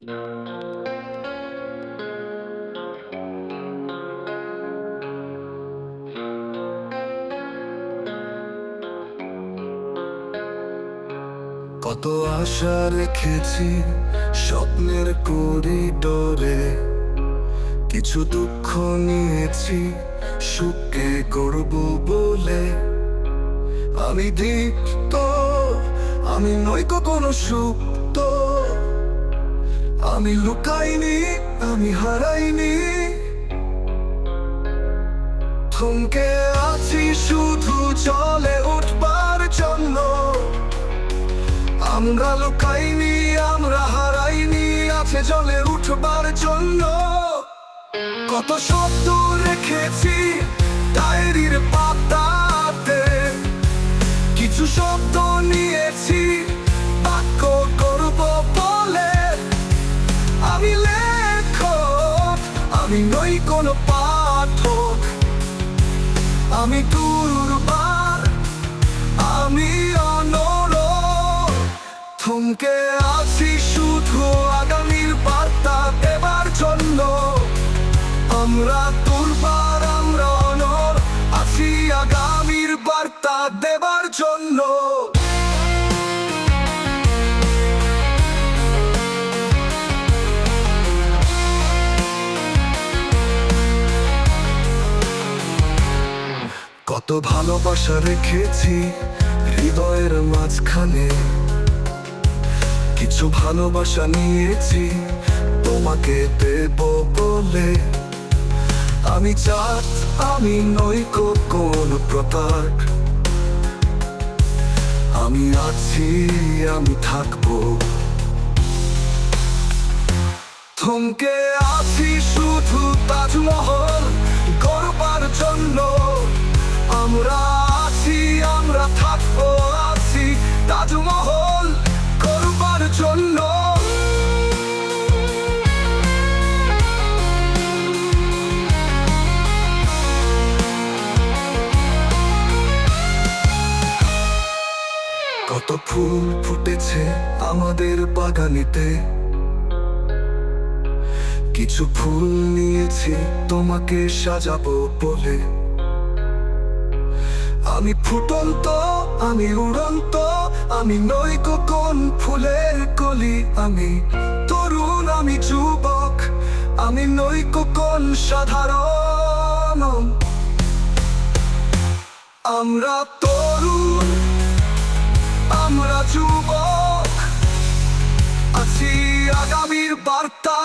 কত আশা রেখেছি স্বপ্নের করিডোরে, কিছু দুঃখ নিয়েছি সুখে করব বলে। আমি দীপ্ত, আমি নই কখনো সুপ্ত, আমি লুকাইনি, আমি হারাইনি। থমকে আছি শুধু চলে উঠবার জন্য। আমরা লুকাইনি, আমরা হারাইনি, আছে জলে উঠবার জন্য। কত শব্দ রেখেছি ডায়েরির পাতাতে, কিছু শব্দ নিয়েছি বাক্য করব বলে। আমি লেখক, আমি নই কোনো পাঠক, আমি দুর্বার, আমি অনড়। থমকে আছি শুধু আগামীর বার্তা দেবার জন্য। আমরা দুর্বার, আমরা অনড়, আছি আগামীর বার্তা দেবার জন্য। কত ভালোবাসা রেখেছি হৃদয়ের মাঝখানে, কিছু ভালোবাসা নিয়েছি তোমাকে দেব বলে। আমি চাঁদ, আমি নই কোনো প্রতাপ, আমি আছি, আমি থাকবো। থমকে আছি শুধু তাজমহল গড়বার জন্য। আমরা আছি, আমরা থাকবো, আছি তাজমহল গড়বার জন্য। কত ফুল ফুটেছে আমাদের বাগানেতে, কিছু ফুল নিয়েছি তোমাকে সাজাবো বলে। আমি ফুটন্ত, আমি উড়ন্ত, আমি নই কোন ফুলের কলি। আমি তরুণ, আমি যুবক, আমি নই কোন সাধারণ। আমরা তরুণ, আমরা যুবক, আছি আগামীর বার্তা